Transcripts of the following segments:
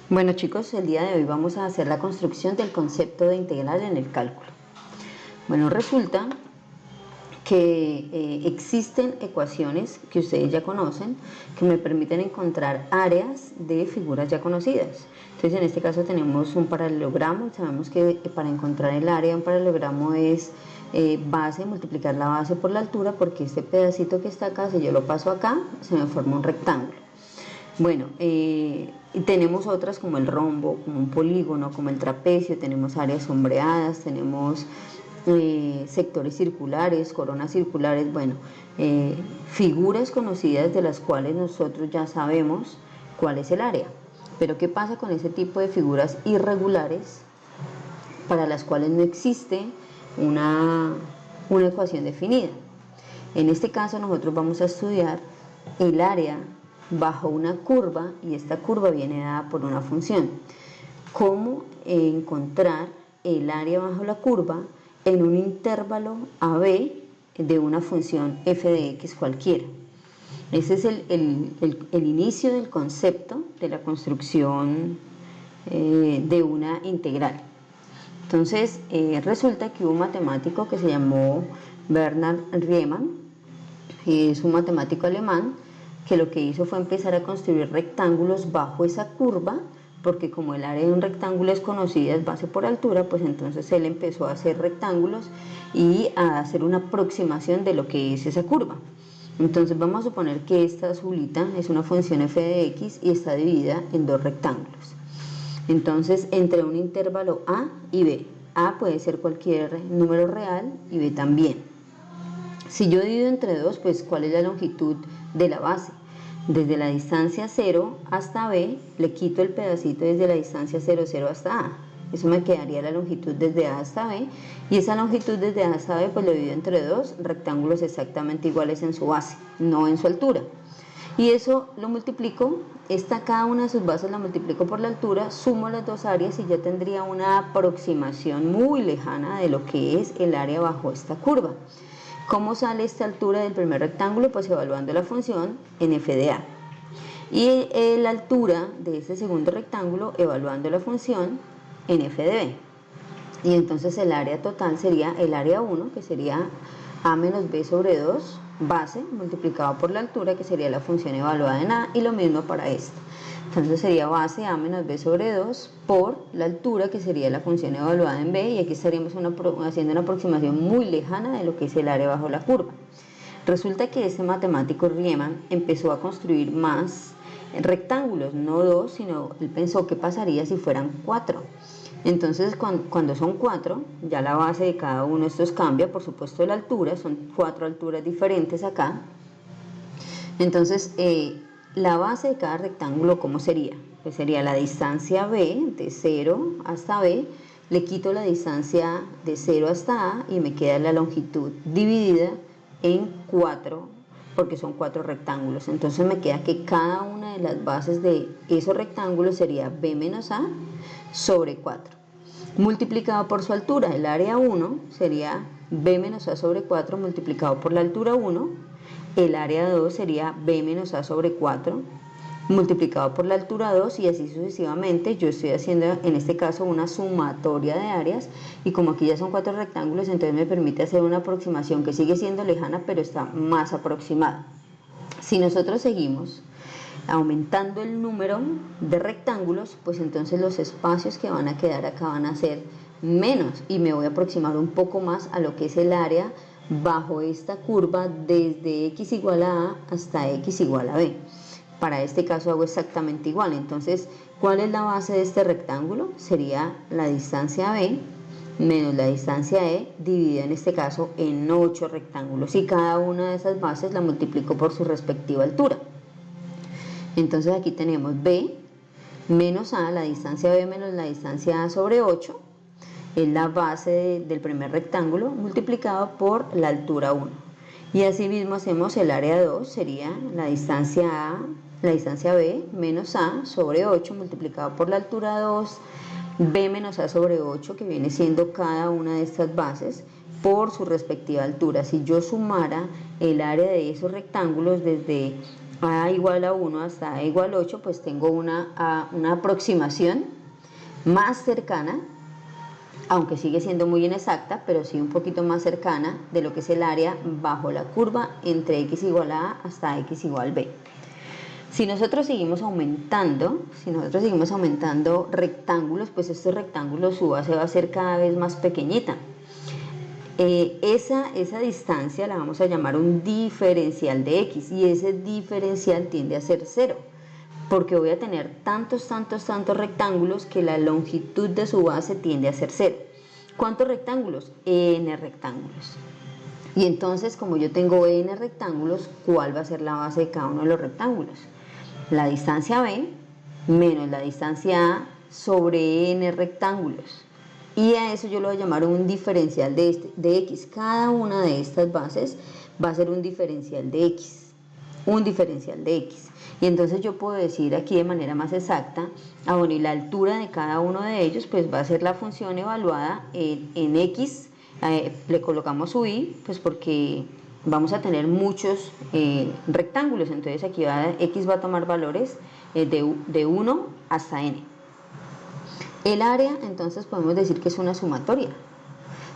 Bueno chicos, el día de hoy vamos a hacer la construcción del concepto de integral en el cálculo. Bueno, resulta que existen ecuaciones que ustedes ya conocen que me permiten encontrar áreas de figuras ya conocidas. Entonces en este caso tenemos un paralelogramo. Sabemos que para encontrar el área de un paralelogramo es base, multiplicar la base por la altura, porque este pedacito que está acá, si yo lo paso acá, se me forma un rectángulo. Bueno, tenemos otras como el rombo, como un polígono, como el trapecio, tenemos áreas sombreadas, tenemos sectores circulares, coronas circulares, bueno, figuras conocidas de las cuales nosotros ya sabemos cuál es el área. Pero ¿qué pasa con ese tipo de figuras irregulares para las cuales no existe una ecuación definida? En este caso nosotros vamos a estudiar el área bajo una curva, y esta curva viene dada por una función. ¿Cómo encontrar el área bajo la curva en un intervalo AB de una función f de x cualquiera? Ese es el inicio del concepto de la construcción de una integral. Entonces resulta que hubo un matemático que se llamó Bernhard Riemann, es un matemático alemán, que lo que hizo fue empezar a construir rectángulos bajo esa curva, porque como el área de un rectángulo es conocida, es base por altura, pues entonces él empezó a hacer rectángulos y a hacer una aproximación de lo que es esa curva. Entonces vamos a suponer que esta azulita es una función f de x y está dividida en dos rectángulos. Entonces entre un intervalo a y b, a puede ser cualquier número real y b también. Si yo divido entre 2, pues ¿cuál es la longitud de la base? Desde la distancia 0 hasta B, le quito el pedacito desde la distancia 0, 0 hasta A. Eso me quedaría la longitud desde A hasta B. Y esa longitud desde A hasta B, pues lo divido entre dos rectángulos exactamente iguales en su base, no en su altura. Y eso lo multiplico, cada una de sus bases la multiplico por la altura, sumo las dos áreas y ya tendría una aproximación muy lejana de lo que es el área bajo esta curva. ¿Cómo sale esta altura del primer rectángulo? Pues evaluando la función en f de a. Y la altura de este segundo rectángulo evaluando la función en f de b. Y entonces el área total sería el área 1, que sería a menos b sobre 2, base, multiplicado por la altura, que sería la función evaluada en a, y lo mismo para esta. Entonces sería base a menos b sobre 2 por la altura, que sería la función evaluada en b, y aquí estaríamos haciendo una aproximación muy lejana de lo que es el área bajo la curva. Resulta que este matemático Riemann empezó a construir más rectángulos, no dos, sino él pensó qué pasaría si fueran 4. Entonces cuando son 4, ya la base de cada uno de estos cambia, por supuesto la altura, son 4 alturas diferentes acá. Entonces la base de cada rectángulo, ¿cómo sería? Pues sería la distancia b de 0 hasta b, le quito la distancia de 0 hasta a y me queda la longitud dividida en 4, porque son 4 rectángulos. Entonces me queda que cada una de las bases de esos rectángulos sería b menos a sobre 4, multiplicado por su altura. El área 1 sería b menos a sobre 4 multiplicado por la altura 1. El área 2 sería b menos a sobre 4 multiplicado por la altura 2, y así sucesivamente. Yo estoy haciendo en este caso una sumatoria de áreas, y como aquí ya son 4 rectángulos, entonces me permite hacer una aproximación que sigue siendo lejana, pero está más aproximada. Si nosotros seguimos aumentando el número de rectángulos, pues entonces los espacios que van a quedar acá van a ser menos, y me voy a aproximar un poco más a lo que es el área bajo esta curva desde x igual a a hasta x igual a b. Para este caso hago exactamente igual. Entonces, ¿cuál es la base de este rectángulo? Sería la distancia b menos la distancia e, dividida en este caso en 8 rectángulos, y cada una de esas bases la multiplico por su respectiva altura. Entonces aquí tenemos b menos a, la distancia b menos la distancia a sobre 8, es la base del primer rectángulo multiplicado por la altura 1. Y así mismo hacemos el área 2, sería la distancia a, la distancia b menos a sobre 8 multiplicado por la altura 2, b menos a sobre 8, que viene siendo cada una de estas bases, por su respectiva altura. Si yo sumara el área de esos rectángulos desde a igual a 1 hasta a igual a 8, pues tengo una aproximación más cercana, aunque sigue siendo muy inexacta, pero sí un poquito más cercana de lo que es el área bajo la curva entre x igual a hasta x igual b. Si nosotros seguimos aumentando rectángulos, pues estos rectángulos su base va a ser cada vez más pequeñita. Esa distancia la vamos a llamar un diferencial de x, y ese diferencial tiende a ser 0, porque voy a tener tantos rectángulos que la longitud de su base tiende a ser 0. ¿Cuántos rectángulos? N rectángulos. Y entonces, como yo tengo n rectángulos, ¿cuál va a ser la base de cada uno de los rectángulos? La distancia b menos la distancia a sobre n rectángulos. Y a eso yo lo voy a llamar un diferencial de x. Cada una de estas bases va a ser un diferencial de x. Y entonces yo puedo decir aquí de manera más exacta, bueno, y la altura de cada uno de ellos pues va a ser la función evaluada en x, le colocamos su y, pues porque vamos a tener muchos rectángulos, entonces aquí x va a tomar valores de 1 hasta n. El área entonces podemos decir que es una sumatoria.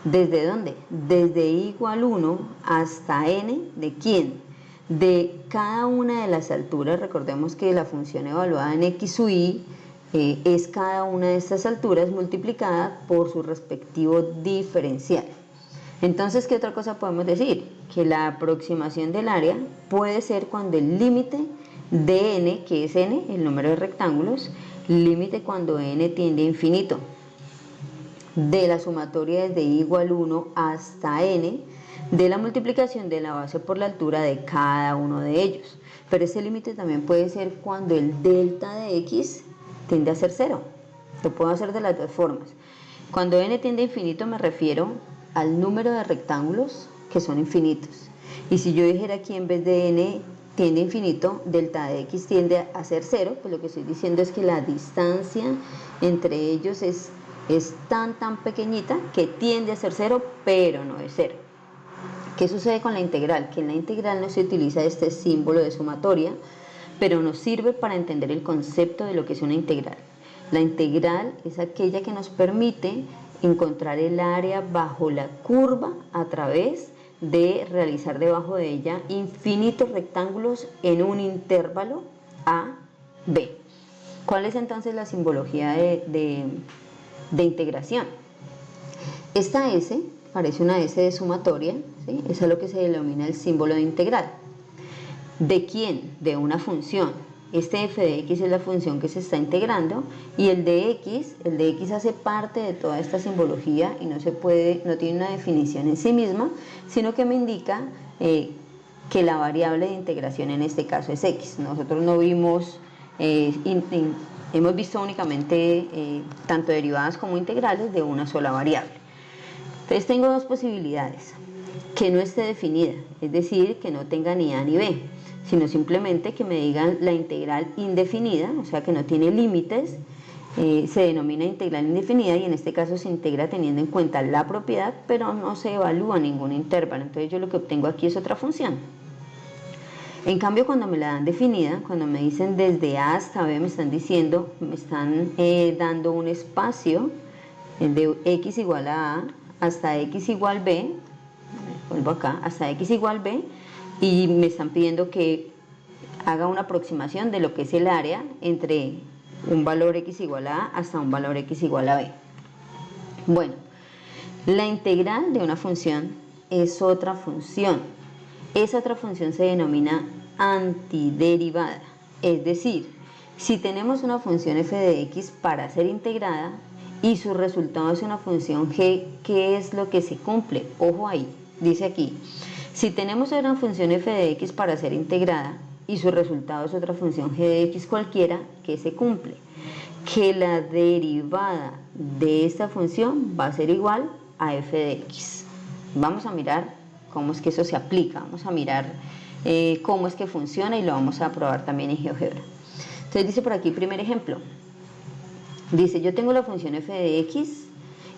¿Desde dónde? Desde igual 1 hasta n, ¿de quién? De cada una de las alturas. Recordemos que la función evaluada en x sub y es cada una de estas alturas multiplicada por su respectivo diferencial. Entonces, ¿qué otra cosa podemos decir? Que la aproximación del área puede ser cuando el límite de n, que es n, el número de rectángulos, límite cuando n tiende a infinito, de la sumatoria desde igual 1 hasta n, de la multiplicación de la base por la altura de cada uno de ellos. Pero ese límite también puede ser cuando el delta de x tiende a ser 0. Lo puedo hacer de las dos formas. Cuando n tiende a infinito me refiero al número de rectángulos que son infinitos. Y si yo dijera aquí en vez de n tiende a infinito, delta de x tiende a ser 0, pues lo que estoy diciendo es que la distancia entre ellos es tan pequeñita que tiende a ser 0, pero no es 0. ¿Qué sucede con la integral? Que en la integral no se utiliza este símbolo de sumatoria, pero nos sirve para entender el concepto de lo que es una integral. La integral es aquella que nos permite encontrar el área bajo la curva a través de realizar debajo de ella infinitos rectángulos en un intervalo a, b. ¿Cuál es entonces la simbología de integración? Esta S parece una S de sumatoria, ¿sí? Eso es lo que se denomina el símbolo de integral. ¿De quién? De una función. Este f de x es la función que se está integrando, y el de x hace parte de toda esta simbología y no tiene una definición en sí misma, sino que me indica que la variable de integración en este caso es x. Nosotros no vimos, hemos visto únicamente tanto derivadas como integrales de una sola variable. Entonces tengo dos posibilidades: que no esté definida, es decir, que no tenga ni a ni b, sino simplemente que me digan la integral indefinida, o sea que no tiene límites, se denomina integral indefinida, y en este caso se integra teniendo en cuenta la propiedad, pero no se evalúa ningún intervalo. Entonces yo lo que obtengo aquí es otra función. En cambio, cuando me la dan definida, cuando me dicen desde a hasta b, me están dando un espacio de x igual a a hasta x igual b, vuelvo acá, hasta x igual b, y me están pidiendo que haga una aproximación de lo que es el área entre un valor x igual a hasta un valor x igual a b. Bueno, la integral de una función es otra función. Esa otra función se denomina antiderivada. Es decir, si tenemos una función f de x para ser integrada y su resultado es una función g, ¿qué es lo que se cumple? Ojo ahí, dice aquí: si tenemos una función f de x para ser integrada y su resultado es otra función g de x cualquiera, ¿qué se cumple? Que la derivada de esta función va a ser igual a f de x. Vamos a mirar cómo es que eso se aplica, vamos a mirar cómo es que funciona, y lo vamos a probar también en GeoGebra. Entonces dice por aquí, primer ejemplo, dice: yo tengo la función f de x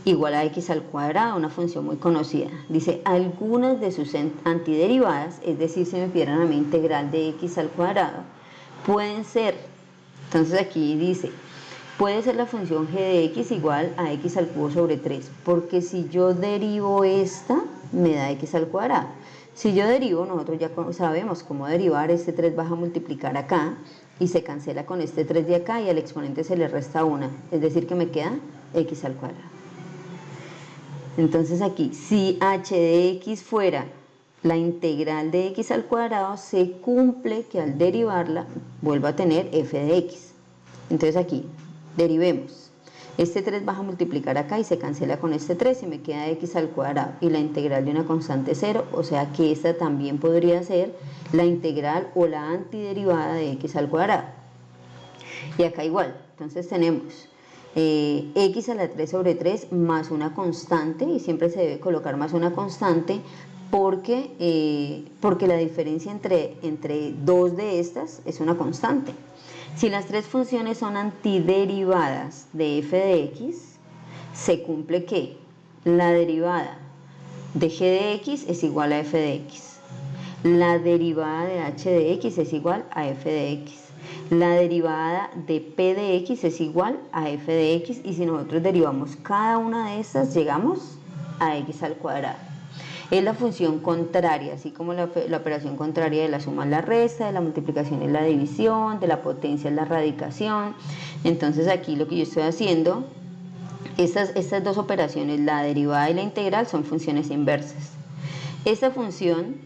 igual a x al cuadrado, una función muy conocida. Dice, algunas de sus antiderivadas, es decir, si me pidieran a mi integral de x al cuadrado, pueden ser, entonces aquí dice, puede ser la función g de x igual a x al cubo sobre 3, porque si yo derivo esta, me da x al cuadrado. Si yo derivo, nosotros ya sabemos cómo derivar, este 3 vas a multiplicar acá, y se cancela con este 3 de acá, y al exponente se le resta 1, es decir que me queda x al cuadrado. Entonces aquí, si h de x fuera la integral de x al cuadrado, se cumple que al derivarla vuelva a tener f de x. Entonces aquí, derivemos. Este 3 vas a multiplicar acá y se cancela con este 3 y me queda x al cuadrado y la integral de una constante 0, o sea que esta también podría ser la integral o la antiderivada de x al cuadrado. Y acá igual, entonces tenemos x a la 3 sobre 3 más una constante, y siempre se debe colocar más una constante porque la diferencia entre dos de estas es una constante. Si las tres funciones son antiderivadas de f de x, se cumple que la derivada de g de x es igual a f de x, la derivada de h de x es igual a f de x, la derivada de p de x es igual a f de x, y si nosotros derivamos cada una de estas, llegamos a x al cuadrado. Es la función contraria, así como la operación contraria de la suma es la resta, de la multiplicación es la división, de la potencia es la radicación. Entonces aquí lo que yo estoy haciendo, estas dos operaciones, la derivada y la integral, son funciones inversas. Estas funciones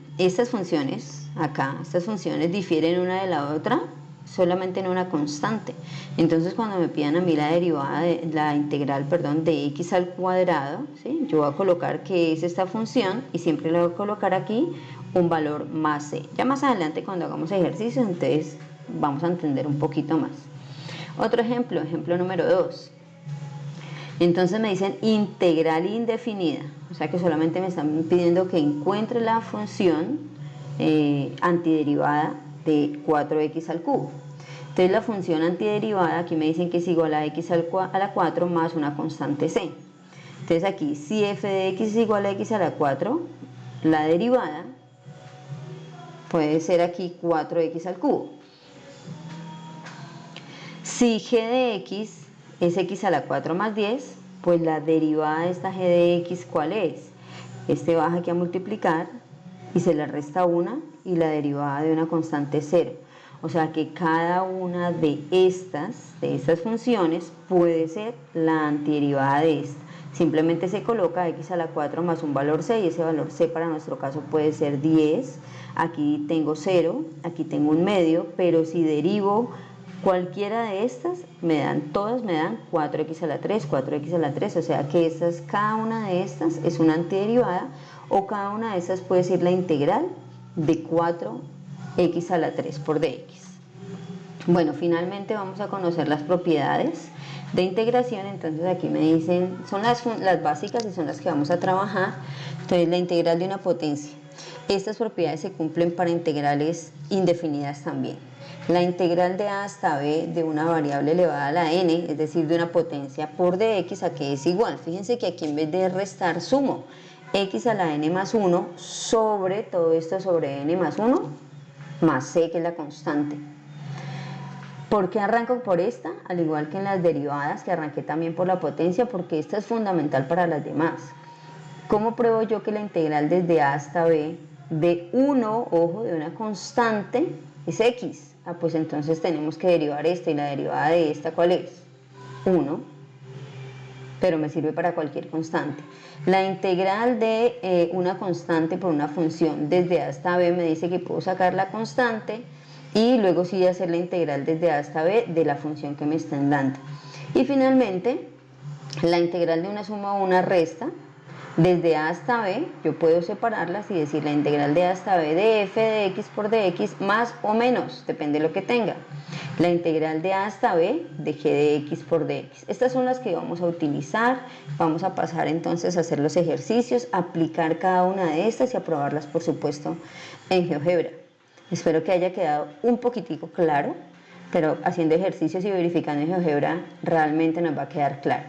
difieren una de la otra solamente en una constante. Entonces cuando me pidan a mí la derivada, la integral de x al cuadrado, ¿sí? Yo voy a colocar que es esta función y siempre le voy a colocar aquí un valor más c. Ya más adelante cuando hagamos ejercicios, entonces vamos a entender un poquito más. Otro ejemplo número 2. Entonces me dicen integral indefinida, o sea que solamente me están pidiendo que encuentre la función antiderivada de 4x al cubo. Entonces la función antiderivada aquí me dicen que es igual a x a la 4 más una constante c. Entonces aquí, si f de x es igual a x a la 4, la derivada puede ser aquí 4x al cubo. Si g de x es x a la 4 más 10, pues la derivada de esta g de x, ¿cuál es? Este baja aquí a multiplicar y se le resta 1 y la derivada de una constante 0. O sea que cada una de estas funciones puede ser la antiderivada de esta. Simplemente se coloca x a la 4 más un valor c, y ese valor c para nuestro caso puede ser 10. Aquí tengo 0, aquí tengo un medio, pero si derivo cualquiera de estas, todas me dan 4x a la 3, 4x a la 3, o sea que cada una de estas es una antiderivada, o cada una de estas puede ser la integral de 4x a la 3 por dx. Bueno, finalmente vamos a conocer las propiedades de integración. Entonces aquí me dicen, son las básicas y son las que vamos a trabajar. Entonces la integral de una potencia. Estas propiedades se cumplen para integrales indefinidas también. La integral de a hasta b de una variable elevada a la n, es decir, de una potencia por dx, ¿a qué es igual? Fíjense que aquí en vez de restar sumo x a la n más 1 sobre todo esto sobre n más 1 más c, que es la constante. ¿Por qué arranco por esta? Al igual que en las derivadas, que arranqué también por la potencia, porque esta es fundamental para las demás. ¿Cómo pruebo yo que la integral desde a hasta b de 1, ojo, de una constante, es x? Pues entonces tenemos que derivar esta, y la derivada de esta, ¿cuál es? 1, pero me sirve para cualquier constante. La integral de una constante por una función desde a hasta b me dice que puedo sacar la constante y luego sí hacer la integral desde a hasta b de la función que me están dando. Y finalmente, la integral de una suma o una resta desde a hasta b, yo puedo separarlas y decir la integral de a hasta b de f de x por dx más o menos, depende de lo que tenga. La integral de a hasta b de g de x por dx. Estas son las que vamos a utilizar. Vamos a pasar entonces a hacer los ejercicios, aplicar cada una de estas y aprobarlas, por supuesto, en GeoGebra. Espero que haya quedado un poquitico claro, pero haciendo ejercicios y verificando en GeoGebra realmente nos va a quedar claro.